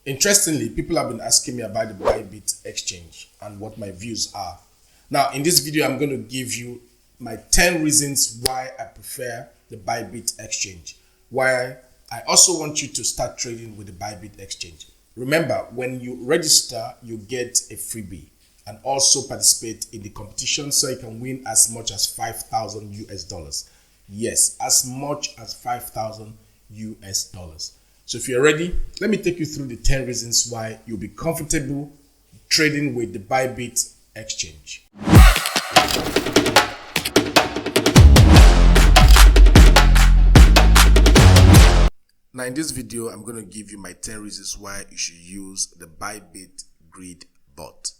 Interestingly, people have been asking me about the BYBIT exchange and what my views are. Now, in this video, I'm going to give you my 10 reasons why I prefer the BYBIT exchange. Why I also want you to start trading with the BYBIT exchange. Remember, when you register, you get a freebie and also participate in the competition so you can win as much as 5,000 US dollars. Yes, as much as 5,000 US dollars. So if you're ready, let me take you through the 10 reasons why you'll be comfortable trading with the BYBIT exchange. Now in this video, I'm going to give you my 10 reasons why you should use the BYBIT Grid Bot.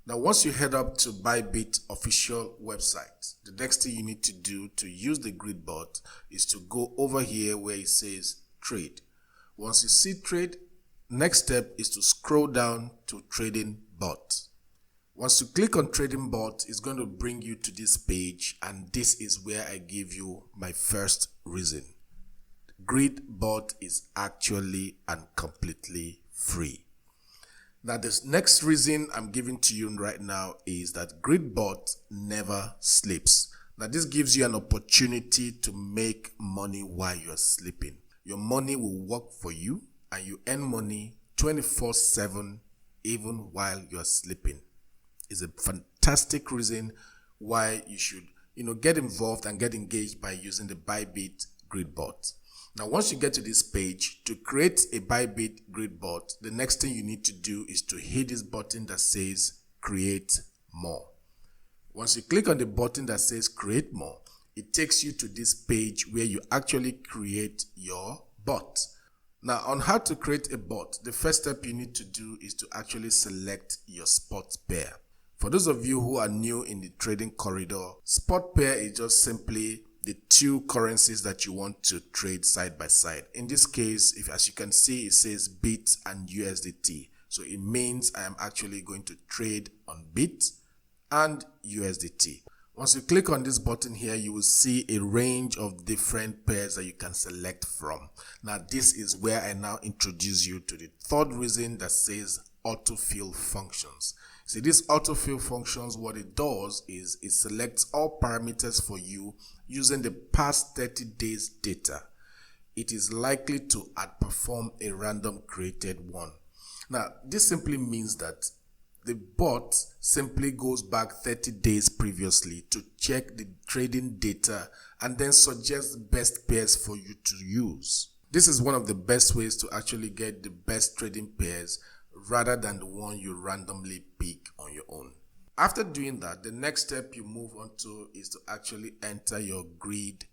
Now once you head up to BYBIT official website, the next thing you need to do to use the Grid Bot is to go over here where it says trade. Once you see trade, next step is to scroll down to trading bot. Once you click on trading bot, it's going to bring you to this page, and this is where I give you my first reason. Grid Bot is actually and completely free. Now this next reason I'm giving to you right now is that Grid Bot never sleeps. Now this gives you an opportunity to make money while you're sleeping. Your money will work for you and you earn money 24/7 even while you're sleeping. It's a fantastic reason why you should get involved and get engaged by using the BYBIT Grid Bot. Now once you get to this page, to create a BYBIT Grid Bot, the next thing you need to do is to hit this button that says create more. Once you click on the button that says create more, it takes you to this page where you actually create your bot. Now on how to create a bot, the first step you need to do is to actually select your spot pair. For those of you who are new in the trading corridor, spot pair is just simply the two currencies that you want to trade side by side. In this case, as you can see, it says BIT and USDT. So it means I am actually going to trade on BIT and USDT. Once you click on this button here, you will see a range of different pairs that you can select from. Now this is where I now introduce you to the third reason that says autofill functions. See, this autofill functions, what it does is it selects all parameters for you using the past 30 days data. It is likely to outperform a random created one. Now this simply means that the bot simply goes back 30 days previously to check the trading data and then suggests the best pairs for you to use. This is one of the best ways to actually get the best trading pairs rather than the one you randomly pick on your own. After doing that, the next step you move on to is to actually enter your grid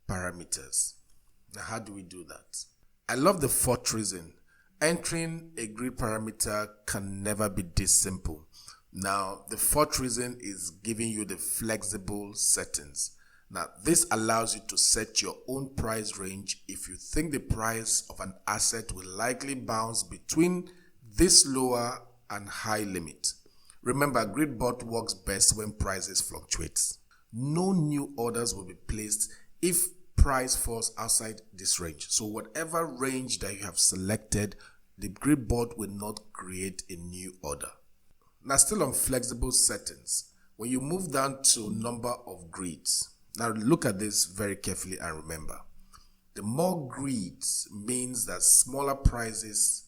parameters. Now how do we do that? I love the fourth reason. Entering a grid parameter can never be this simple. Now, the fourth reason is giving you the flexible settings. Now, this allows you to set your own price range if you think the price of an asset will likely bounce between this lower and high limit. Remember, GridBot works best when prices fluctuate. No new orders will be placed if price falls outside this range. So whatever range that you have selected, the Grid Bot will not create a new order. Now still on flexible settings, when you move down to number of grids, now look at this very carefully and remember, the more grids means that smaller prices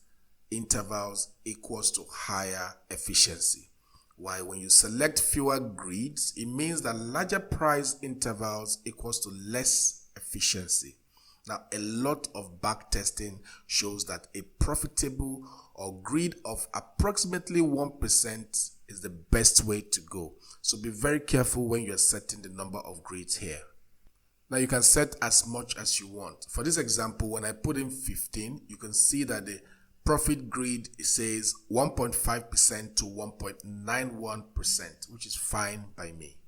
intervals equals to higher efficiency. While when you select fewer grids, it means that larger price intervals equals to less efficiency. Now, a lot of backtesting shows that a profitable or grid of approximately 1% is the best way to go. So be very careful when you're setting the number of grids here. Now you can set as much as you want. For this example, when I put in 15, you can see that the profit grid says 1.5% to 1.91%, which is fine by me.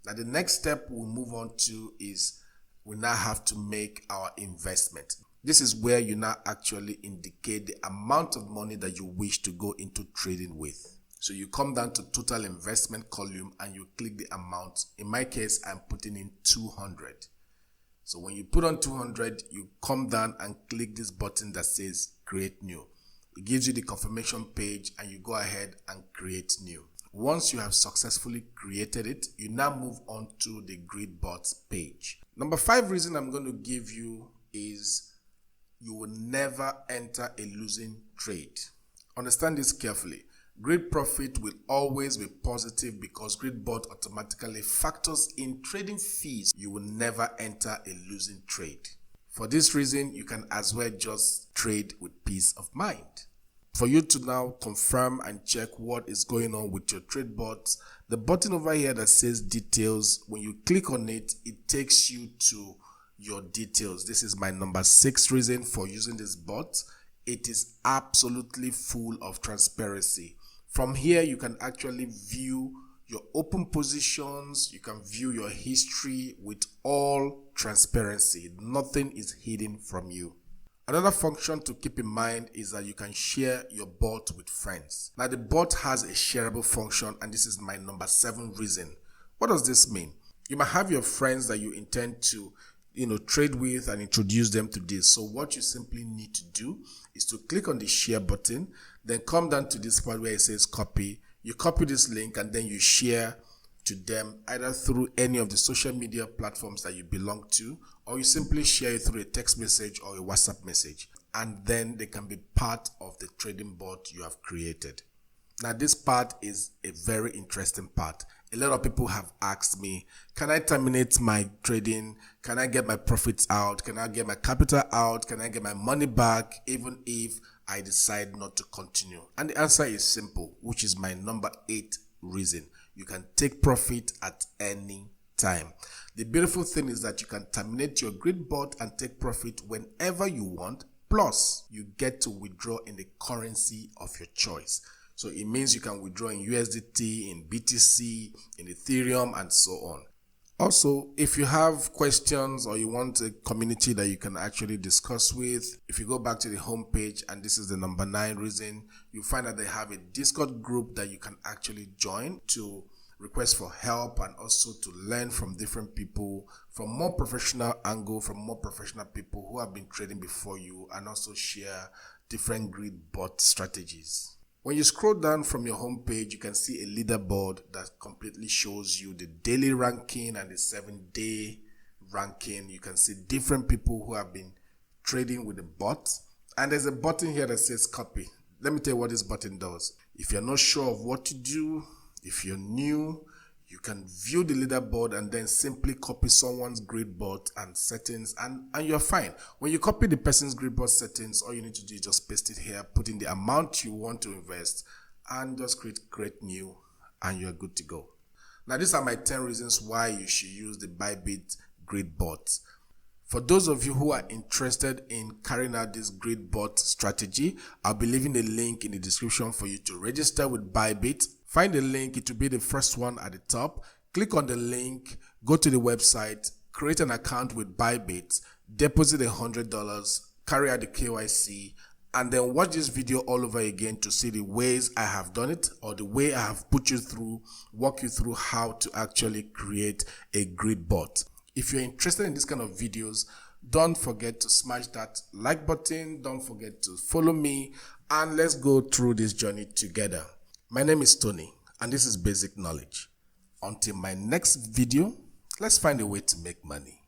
Now the next step we'll move on to is we now have to make our investment. This is where you now actually indicate the amount of money that you wish to go into trading with. So you come down to total investment column and you click the amount. In my case, I'm putting in 200. So when you put on 200, you come down and click this button that says create new. It gives you the confirmation page and you go ahead and create new. Once you have successfully created it, you now move on to the Grid Bot page. Number 5 reason I'm going to give you is you will never enter a losing trade. Understand this carefully. Grid profit will always be positive because Grid Bot automatically factors in trading fees. You will never enter a losing trade. For this reason, you can as well just trade with peace of mind. For you to now confirm and check what is going on with your trade bots, the button over here that says details, when you click on it, it takes you to your details. This is my number 6 reason for using this bot. It is absolutely full of transparency. From here, you can actually view your open positions, you can view your history with all transparency. Nothing is hidden from you. Another function to keep in mind is that you can share your bot with friends. Now the bot has a shareable function, and this is my number 7 reason. What does this mean? You might have your friends that you intend to trade with and introduce them to this. So what you simply need to do is to click on the share button, then come down to this part where it says copy. You copy this link and then you share to them either through any of the social media platforms that you belong to, or you simply share it through a text message or a WhatsApp message, and then they can be part of the trading bot you have created. Now this part is a very interesting part. A lot of people have asked me, can I terminate my trading? Can I get my profits out? Can I get my capital out? Can I get my money back even if I decide not to continue? And the answer is simple, which is my number 8 reason. You can take profit at any time. The beautiful thing is that you can terminate your Grid Bot and take profit whenever you want. Plus, you get to withdraw in the currency of your choice. So it means you can withdraw in USDT, in BTC, in Ethereum, and so on. Also, if you have questions or you want a community that you can actually discuss with, if you go back to the home page, and this is the number 9 reason, you find that they have a Discord group that you can actually join to request for help and also to learn from different people from more professional angle, from more professional people who have been trading before you, and also share different Grid Bot strategies. When you scroll down from your home page, you can see a leaderboard that completely shows you the daily ranking and the 7-day ranking. You can see different people who have been trading with the bot. And there's a button here that says copy. Let me tell you what this button does. If you're not sure of what to do, if you're new, you can view the leaderboard and then simply copy someone's Grid Bot and settings, and you're fine. When you copy the person's Grid Bot settings, all you need to do is just paste it here, put in the amount you want to invest, and just create new, and you're good to go. Now, these are my 10 reasons why you should use the BYBIT Grid Bot. For those of you who are interested in carrying out this Grid Bot strategy, I'll be leaving a link in the description for you to register with BYBIT. Find the link, it will be the first one at the top. Click on the link, go to the website, create an account with BYBIT, deposit $100, carry out the KYC, and then watch this video all over again to see the ways I have done it, or the way I have put you through, walk you through how to actually create a Grid Bot. If you're interested in this kind of videos, don't forget to smash that like button, don't forget to follow me, and let's go through this journey together. My name is Tony, and this is Basic Knowledge. Until my next video, let's find a way to make money.